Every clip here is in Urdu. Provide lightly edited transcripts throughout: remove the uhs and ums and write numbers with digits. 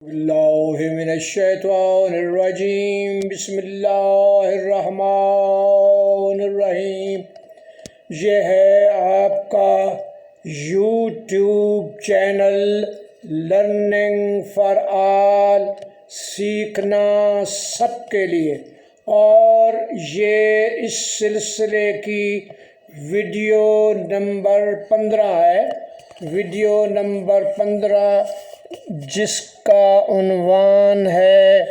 اللہ من الشیطان الرجیم بسم اللہ الرحمن الرحیم۔ یہ ہے آپ کا YouTube channel learning for all, سیکھنا سب کے لیے، اور یہ اس سلسلے کی ویڈیو نمبر 15 ہے۔ ویڈیو نمبر 15 جس کا عنوان ہے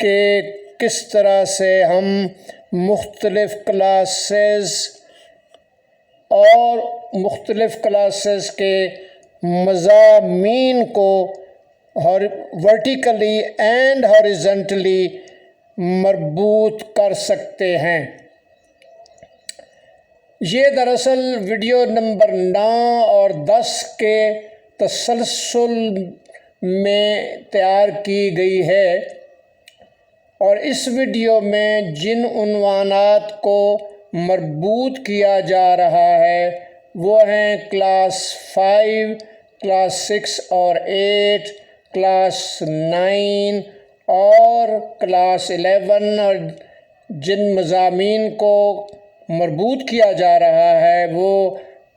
کہ کس طرح سے ہم مختلف کلاسز اور مختلف کلاسز کے مضامین کو ورٹیکلی اینڈ ہاریزنٹلی مربوط کر سکتے ہیں۔ یہ دراصل ویڈیو نمبر 9 اور 10 کے تسلسل میں تیار کی گئی ہے، اور اس ویڈیو میں جن عنوانات کو مربوط کیا جا رہا ہے وہ ہیں کلاس 5، کلاس 6 اور 8، کلاس 9 اور کلاس 11، اور جن مضامین کو مربوط کیا جا رہا ہے وہ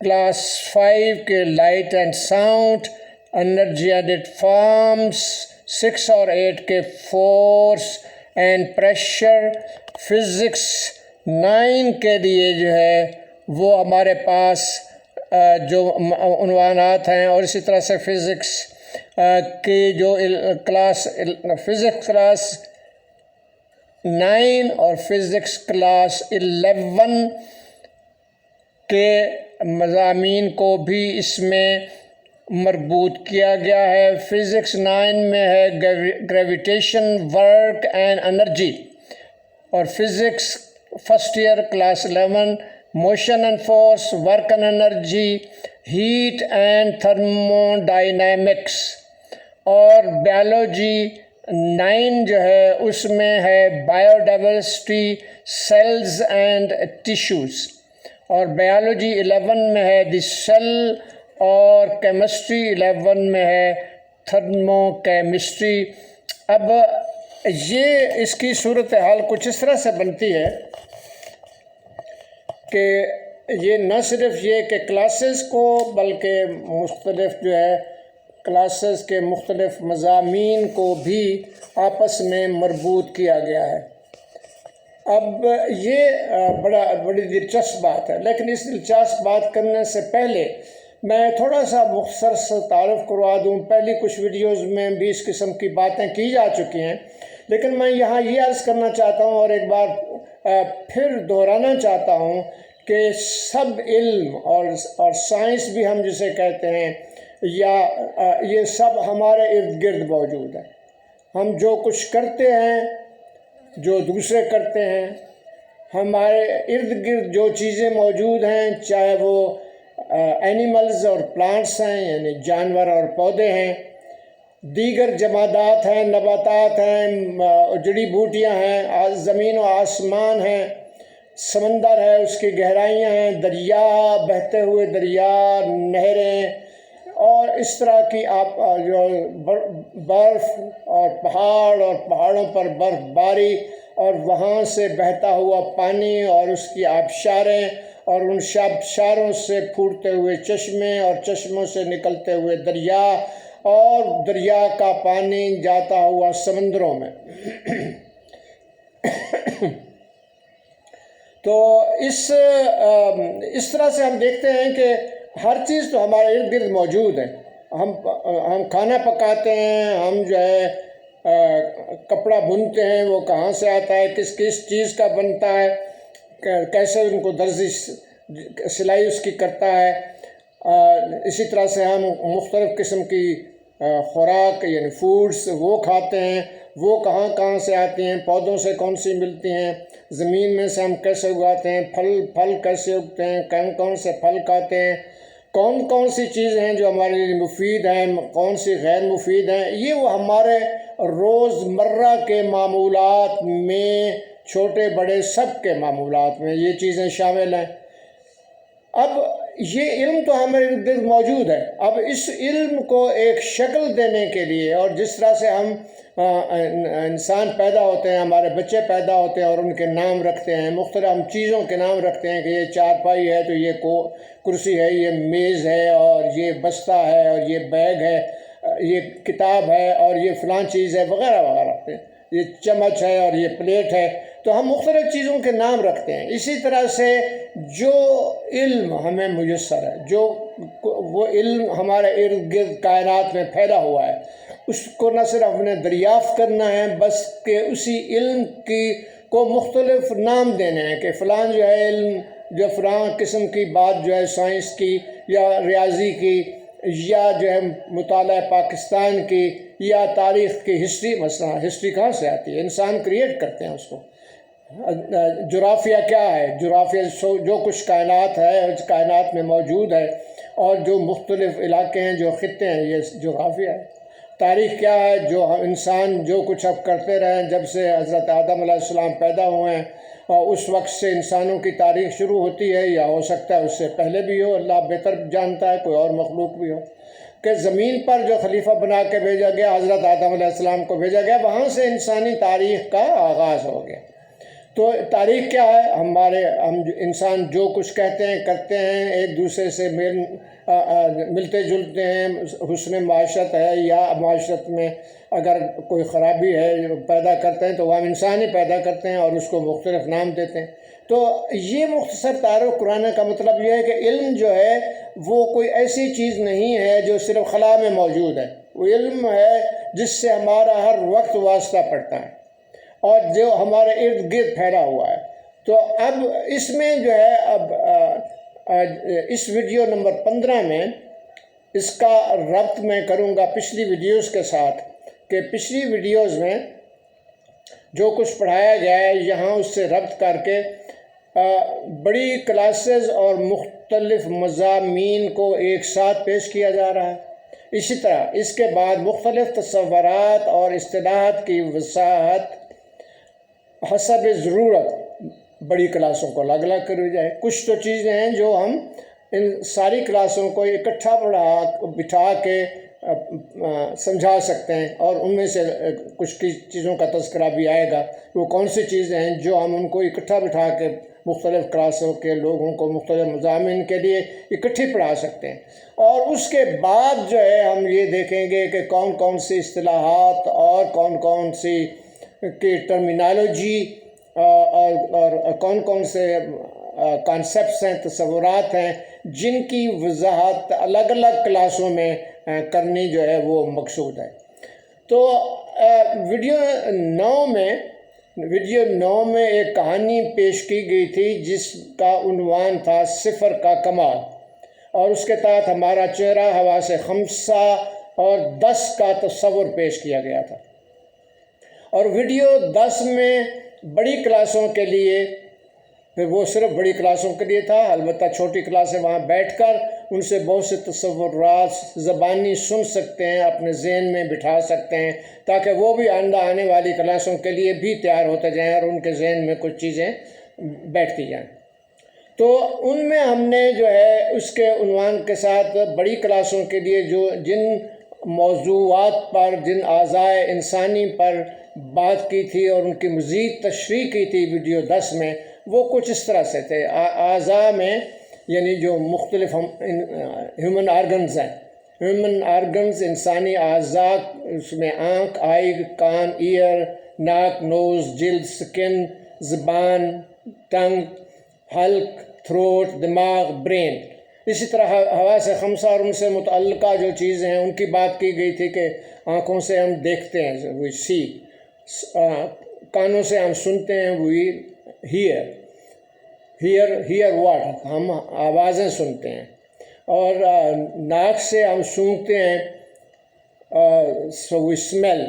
کلاس 5 کے light and sound, energy and it forms, 6 اور 8 کے فورس اینڈ پریشر، فزکس 9 کے لیے جو ہے وہ ہمارے پاس جو عنوانات ہیں، اور اسی طرح سے فزکس کی جو فزکس کلاس 9 اور فزکس کلاس 11 کے مضامین کو بھی اس میں مربوط کیا گیا ہے۔ فزکس 9 میں ہے گریویٹیشن، ورک اینڈ انرجی، اور physics first year class 11 motion and force, work and energy, heat and thermodynamics, اور بیالوجی 9 جو ہے اس میں ہے biodiversity, cells and tissues, اور بیالوجی 11 میں ہے دی سیل، اور کیمسٹری 11 میں ہے تھرمو کیمسٹری۔ اب یہ اس کی صورتحال کچھ اس طرح سے بنتی ہے کہ یہ نہ صرف یہ کہ کلاسز کو بلکہ مختلف جو ہے کلاسز کے مختلف مضامین کو بھی آپس میں مربوط کیا گیا ہے۔ اب یہ بڑی دلچسپ بات ہے، لیکن اس دلچسپ بات کرنے سے پہلے میں تھوڑا سا مختصر سے تعارف کروا دوں۔ پہلی کچھ ویڈیوز میں بھی اس قسم کی باتیں کی جا چکی ہیں، لیکن میں یہاں یہ عرض کرنا چاہتا ہوں اور ایک بار پھر دہرانا چاہتا ہوں کہ سب علم اور سائنس بھی ہم جسے کہتے ہیں، یا یہ سب ہمارے ارد گرد موجود ہے۔ ہم جو کچھ کرتے ہیں، جو دوسرے کرتے ہیں، ہمارے ارد گرد جو چیزیں موجود ہیں، چاہے وہ اینیملز اور پلانٹس ہیں یعنی جانور اور پودے ہیں، دیگر جمادات ہیں، نباتات ہیں، جڑی بوٹیاں ہیں، زمین و آسمان ہیں، سمندر ہے، اس کی گہرائیاں ہیں، دریا، بہتے ہوئے دریا، نہریں، اور اس طرح کی جو برف اور پہاڑ، اور پہاڑوں پر برف باری، اور وہاں سے بہتا ہوا پانی اور اس کی آبشاریں، اور ان آبشاروں سے پھوٹتے ہوئے چشمے، اور چشموں سے نکلتے ہوئے دریا، اور دریا کا پانی جاتا ہوا سمندروں میں۔ تو اس طرح سے ہم دیکھتے ہیں کہ ہر چیز تو ہمارے ارد گرد موجود ہے۔ ہم کھانا پکاتے ہیں، ہم جو ہے کپڑا بنتے ہیں، وہ کہاں سے آتا ہے، کس کس چیز کا بنتا ہے، کیسے ان کو درزی سلائی اس کی کرتا ہے۔ اسی طرح سے ہم مختلف قسم کی خوراک یعنی فوڈس وہ کھاتے ہیں، وہ کہاں کہاں سے آتی ہیں، پودوں سے کون سی ملتی ہیں، زمین میں سے ہم کیسے اگاتے ہیں، پھل کیسے اگتے ہیں، کون سے پھل کھاتے ہیں، کون سی چیزیں ہیں جو ہمارے لیے مفید ہیں، کون سی غیر مفید ہیں۔ یہ وہ ہمارے روزمرہ کے معمولات میں، چھوٹے بڑے سب کے معمولات میں یہ چیزیں شامل ہیں۔ اب یہ علم تو ہمارے ارد گرد موجود ہے. اب اس علم کو ایک شکل دینے کے لیے، اور جس طرح سے ہم انسان پیدا ہوتے ہیں، ہمارے بچے پیدا ہوتے ہیں اور ان کے نام رکھتے ہیں، مختلف ہم چیزوں کے نام رکھتے ہیں کہ یہ چارپائی ہے تو یہ کرسی ہے، یہ میز ہے، اور یہ بستہ ہے، اور یہ بیگ ہے، یہ کتاب ہے، اور یہ فلاں چیز ہے، وغیرہ وغیرہ، یہ چمچ ہے اور یہ پلیٹ ہے. تو ہم مختلف چیزوں کے نام رکھتے ہیں. اسی طرح سے جو علم ہمیں میسر ہے، جو وہ علم ہمارے ارد گرد کائنات میں پھیلا ہوا ہے، اس کو نہ صرف ہم نے دریافت کرنا ہے، بس کہ اسی علم کو مختلف نام دینے ہیں کہ فلاں جو ہے علم، جو فلاں قسم کی بات جو ہے سائنس کی یا ریاضی کی یا جو ہے مطالعہ پاکستان کی یا تاریخ کی ہسٹری. مثلا ہسٹری کہاں سے آتی ہے؟ انسان کریٹ کرتے ہیں اس کو. جغرافیہ کیا ہے؟ جغرافیہ جو کچھ کائنات ہے، کائنات میں موجود ہے، اور جو مختلف علاقے ہیں، جو خطے ہیں، یہ جغرافیہ ہے. تاریخ کیا ہے؟ جو انسان جو کچھ اب کرتے رہے جب سے حضرت آدم علیہ السلام پیدا ہوئے ہیں، اور اس وقت سے انسانوں کی تاریخ شروع ہوتی ہے، یا ہو سکتا ہے اس سے پہلے بھی ہو، اللہ بہتر جانتا ہے، کوئی اور مخلوق بھی ہو، کہ زمین پر جو خلیفہ بنا کے بھیجا گیا، حضرت آدم علیہ السلام کو بھیجا گیا، وہاں سے انسانی تاریخ کا آغاز ہو گیا. تو تاریخ کیا ہے؟ ہم انسان جو کچھ کہتے ہیں، کرتے ہیں، ایک دوسرے سے ملتے جلتے ہیں، حسن معاشرت ہے یا معاشرت میں اگر کوئی خرابی ہے پیدا کرتے ہیں تو وہ ہم انسان ہی پیدا کرتے ہیں اور اس کو مختلف نام دیتے ہیں. تو یہ مختصر تعارف قرآن کا مطلب یہ ہے کہ علم جو ہے وہ کوئی ایسی چیز نہیں ہے جو صرف خلا میں موجود ہے. وہ علم ہے جس سے ہمارا ہر وقت واسطہ پڑتا ہے اور جو ہمارے ارد گرد پھیلا ہوا ہے. تو اب اس میں جو ہے اس ویڈیو نمبر 15 میں اس کا ربط میں کروں گا پچھلی ویڈیوز کے ساتھ، کہ پچھلی ویڈیوز میں جو کچھ پڑھایا گیا ہے یہاں اس سے ربط کر کے بڑی کلاسز اور مختلف مضامین کو ایک ساتھ پیش کیا جا رہا ہے. اسی طرح اس کے بعد مختلف تصورات اور اصطلاحات کی وضاحت حسب ضرورت بڑی کلاسوں کو الگ الگ کری جائے. کچھ تو چیزیں ہیں جو ہم ان ساری کلاسوں کو اکٹھا بٹھا کے سمجھا سکتے ہیں، اور ان میں سے کچھ چیزوں کا تذکرہ بھی آئے گا. وہ کون سی چیزیں ہیں جو ہم ان کو اکٹھا بٹھا کے مختلف کلاسوں کے لوگوں کو مختلف مضامین کے لیے اکٹھی پڑھا سکتے ہیں. اور اس کے بعد جو ہے ہم یہ دیکھیں گے کہ کون کون سی اصطلاحات اور کون کون سی کی ٹرمینالوجی اور کون کون سے کانسیپٹس ہیں، تصورات ہیں، جن کی وضاحت الگ الگ کلاسوں میں کرنی جو ہے وہ مقصود ہے. تو ویڈیو 9 میں ایک کہانی پیش کی گئی تھی جس کا عنوان تھا صفر کا کمال، اور اس کے تحت ہمارا چہرہ حواس خمسہ اور 10 کا تصور پیش کیا گیا تھا. اور ویڈیو 10 میں بڑی کلاسوں کے لیے، وہ صرف بڑی کلاسوں کے لیے تھا، البتہ چھوٹی کلاسیں وہاں بیٹھ کر ان سے بہت سے تصورات زبانی سن سکتے ہیں، اپنے ذہن میں بٹھا سکتے ہیں، تاکہ وہ بھی آئندہ آنے والی کلاسوں کے لیے بھی تیار ہوتے جائیں اور ان کے ذہن میں کچھ چیزیں بیٹھتی جائیں. تو ان میں ہم نے جو ہے اس کے عنوان کے ساتھ بڑی کلاسوں کے لیے جن موضوعات پر، جن اعضائے انسانی پر بات کی تھی اور ان کی مزید تشریح کی تھی ویڈیو 10 میں، وہ کچھ اس طرح سے تھے. اعضاء میں یعنی جو مختلف ہیومن آرگنز ہیں، ہیومن آرگنز انسانی اعضاء، اس میں آنکھ، آئی، کان، ایئر، ناک، نوز، جلد، سکن، زبان، ٹنگ، حلق، تھروٹ، دماغ، برین. اسی طرح حواس خمسہ اور ان سے متعلقہ جو چیزیں ہیں ان کی بات کی گئی تھی کہ آنکھوں سے ہم دیکھتے ہیں، وی سی، کانوں سے ہم سنتے ہیں، وی ہیئر واٹ، ہم آوازیں سنتے ہیں، اور ناک سے ہم سونگھتے ہیں، سو وی اسمیل.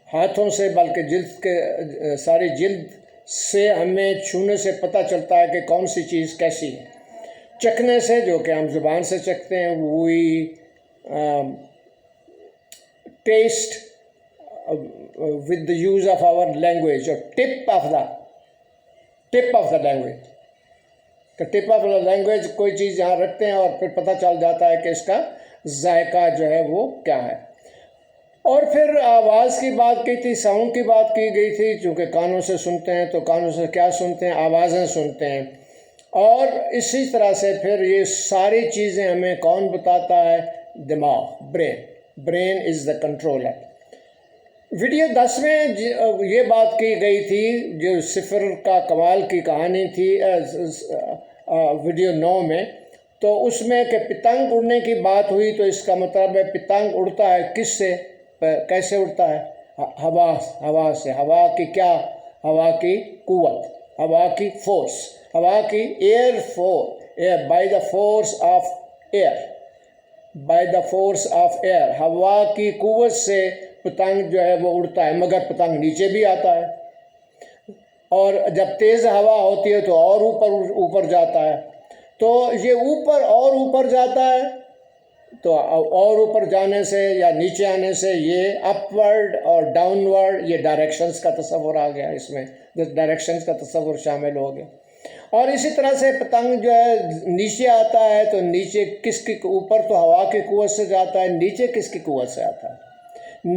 ہاتھوں سے، بلکہ جلد کے ساری جلد سے ہمیں چھونے سے پتہ چلتا ہے کہ کون سی چیز کیسی ہے. چکھنے سے، جو کہ ہم زبان سے چکھتے ہیں، we test with the use of our language, or tip of the language. کہ ٹپ آف لینگویج کوئی چیز یہاں رکھتے ہیں اور پھر پتہ چل جاتا ہے کہ اس کا ذائقہ جو ہے وہ کیا ہے۔ اور پھر آواز کی بات کی تھی، ساؤنڈ کی بات کی گئی تھی، چونکہ کانوں سے سنتے ہیں تو کانوں سے کیا سنتے ہیں؟ آوازیں سنتے ہیں۔ اور اسی طرح سے پھر یہ ساری چیزیں ہمیں کون بتاتا ہے؟ دماغ، brain is the controller. Video 10 میں یہ بات کی گئی تھی جو صفر کا کمال کی کہانی تھی، ویڈیو 9 میں، تو اس میں کہ پتنگ اڑنے کی بات ہوئی، تو اس کا مطلب ہے پتنگ اڑتا ہے کس سے؟ کیسے اڑتا ہے؟ ہوا سے۔ ہوا کی کیا؟ ہوا کی قوت، ہوا کی فورس، ہوا کی by the force of air, ہوا کی قوت سے پتنگ جو ہے وہ اڑتا ہے، مگر پتنگ نیچے بھی آتا ہے، اور جب تیز ہوا ہوتی ہے تو اور اوپر جاتا ہے۔ تو یہ اوپر جاتا ہے، تو اور اوپر جانے سے یا نیچے آنے سے یہ اپ ورڈ اور ڈاؤن ورڈ، یہ ڈائریکشنز کا تصور آ گیا، اس میں ڈائریکشنز کا تصور شامل ہو گیا۔ اور اسی طرح سے پتنگ جو ہے نیچے آتا ہے، تو نیچے کس کی؟ اوپر تو ہوا کی قوت سے جاتا ہے، نیچے کس کی قوت سے آتا ہے؟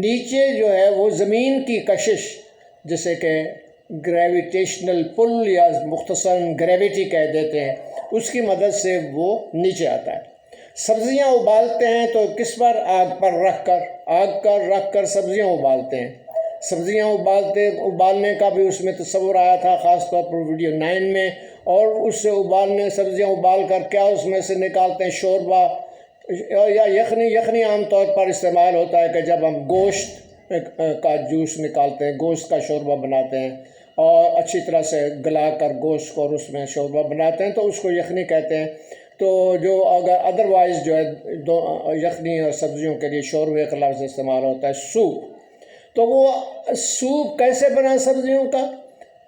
نیچے جو ہے وہ زمین کی کشش، جسے کہ گریویٹیشنل پل یا مختصراً گریویٹی کہہ دیتے ہیں، اس کی مدد سے وہ نیچے آتا ہے۔ سبزیاں ابالتے ہیں تو کس پر؟ آگ پر رکھ کر سبزیاں ابالتے ہیں۔ سبزیاں ابالنے کا بھی اس میں تصور آیا تھا، خاص طور پر ویڈیو 9 میں۔ اور اس سے سبزیاں ابال کر کیا اس میں سے نکالتے ہیں؟ شوربہ یا یخنی عام طور پر استعمال ہوتا ہے کہ جب ہم گوشت کا جوس نکالتے ہیں، گوشت کا شوربہ بناتے ہیں اور اچھی طرح سے گلا کر گوشت کو اور اس میں شوربہ بناتے ہیں، تو اس کو یخنی کہتے ہیں۔ تو جو اگر ادروائز جو ہے یخنی اور سبزیوں کے لیے شوربے کا لفظ استعمال ہوتا ہے، سوپ۔ تو وہ سوپ کیسے بنا سبزیوں کا؟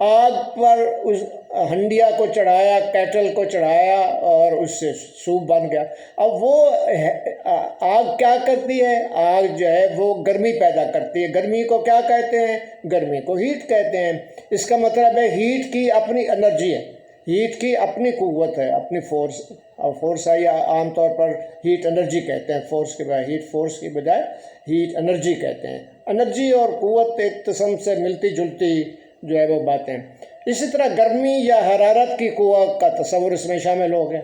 آگ پر اس ہنڈیا کو چڑھایا، کیٹل کو چڑھایا اور اس سے سوپ بن گیا۔ اب وہ آگ کیا کرتی ہے؟ آگ جو ہے وہ گرمی پیدا کرتی ہے۔ گرمی کو کیا کہتے ہیں؟ گرمی کو ہیٹ کہتے ہیں۔ اس کا مطلب ہے ہیٹ کی اپنی انرجی ہے، ہیٹ کی اپنی قوت ہے، اپنی فورس ہے، یا عام طور پر ہیٹ انرجی کہتے ہیں، فورس کی بجائے ہیٹ انرجی کہتے ہیں۔ انرجی اور قوت ایک قسم سے ملتی جلتی جو ہے وہ باتیں۔ اسی طرح گرمی یا حرارت کی قوت کا تصور اس میں شامل ہو گیا۔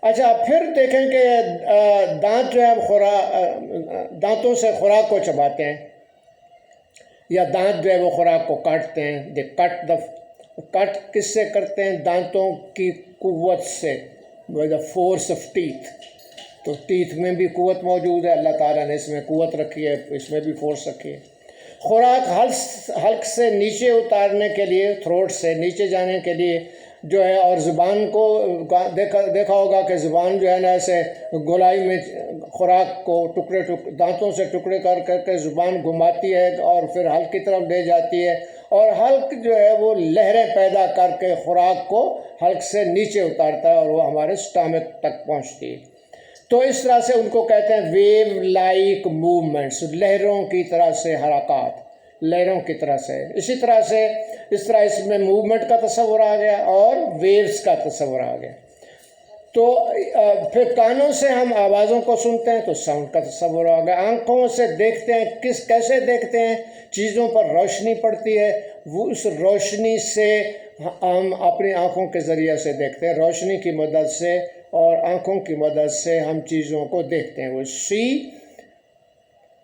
اچھا، پھر دیکھیں کہ دانت جو ہے دانتوں سے خوراک کو چباتے ہیں، یا دانت جو ہے وہ خوراک کو کاٹتے ہیں۔ کٹ کس سے کرتے ہیں؟ دانتوں کی قوت سے، by the force of teeth. تو ٹیتھ میں بھی قوت موجود ہے، اللہ تعالیٰ نے اس میں قوت رکھی ہے، اس میں بھی فورس رکھی ہے۔ خوراک حلق سے نیچے اتارنے کے لیے، تھروٹ سے نیچے جانے کے لیے جو ہے، اور زبان کو دیکھا ہوگا کہ زبان جو ہے نا ایسے گولائی میں خوراک کو دانتوں سے ٹکڑے کر کے زبان گھماتی ہے اور پھر حلق کی طرف لے جاتی ہے، اور حلق جو ہے وہ لہریں پیدا کر کے خوراک کو حلق سے نیچے اتارتا ہے اور وہ ہمارے سٹامک تک پہنچتی ہے۔ تو اس طرح سے ان کو کہتے ہیں ویو لائک موومنٹس، لہروں کی طرح سے حرکات، لہروں کی طرح سے۔ اسی طرح سے اس میں موومنٹ کا تصور آ گیا اور ویوز کا تصور آ گیا۔ تو پھر کانوں سے ہم آوازوں کو سنتے ہیں تو ساؤنڈ کا تصور آ گیا۔ آنکھوں سے دیکھتے ہیں، کیسے دیکھتے ہیں؟ چیزوں پر روشنی پڑتی ہے، وہ اس روشنی سے ہم اپنی آنکھوں کے ذریعے سے دیکھتے ہیں، روشنی کی مدد سے اور آنکھوں کی مدد سے ہم چیزوں کو دیکھتے ہیں۔ وہ see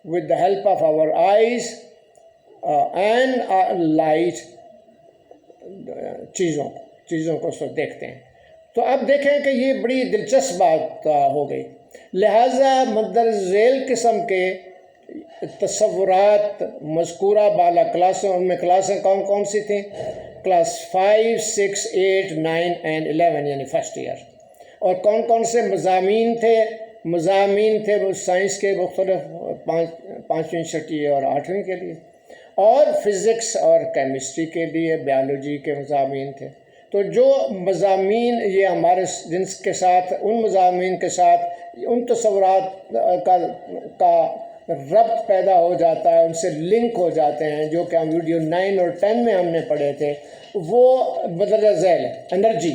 with the help of our eyes and light, چیزوں کو دیکھتے ہیں۔ تو اب دیکھیں کہ یہ بڑی دلچسپ بات ہو گئی۔ لہٰذا مندرجہ ذیل قسم کے تصورات مذکورہ بالا کلاسوں، ان میں کلاسیں کون کون سی تھیں؟ کلاس 5، 6، 8، 9 اینڈ 11، یعنی فرسٹ ایئر۔ اور کون کون سے مضامین تھے؟ وہ سائنس کے مختلف 5ویں، 6ویں اور 8ویں کے لیے، اور فزکس اور کیمسٹری کے لیے بیالوجی کے مضامین تھے۔ تو جو مضامین یہ ہمارے جنس کے ساتھ، ان مضامین کے ساتھ ان تصورات کا ربط پیدا ہو جاتا ہے، ان سے لنک ہو جاتے ہیں، جو کہ ہم ویڈیو 9 اور 10 میں ہم نے پڑھے تھے، وہ مندرجہ ذیل ہے۔ انرجی،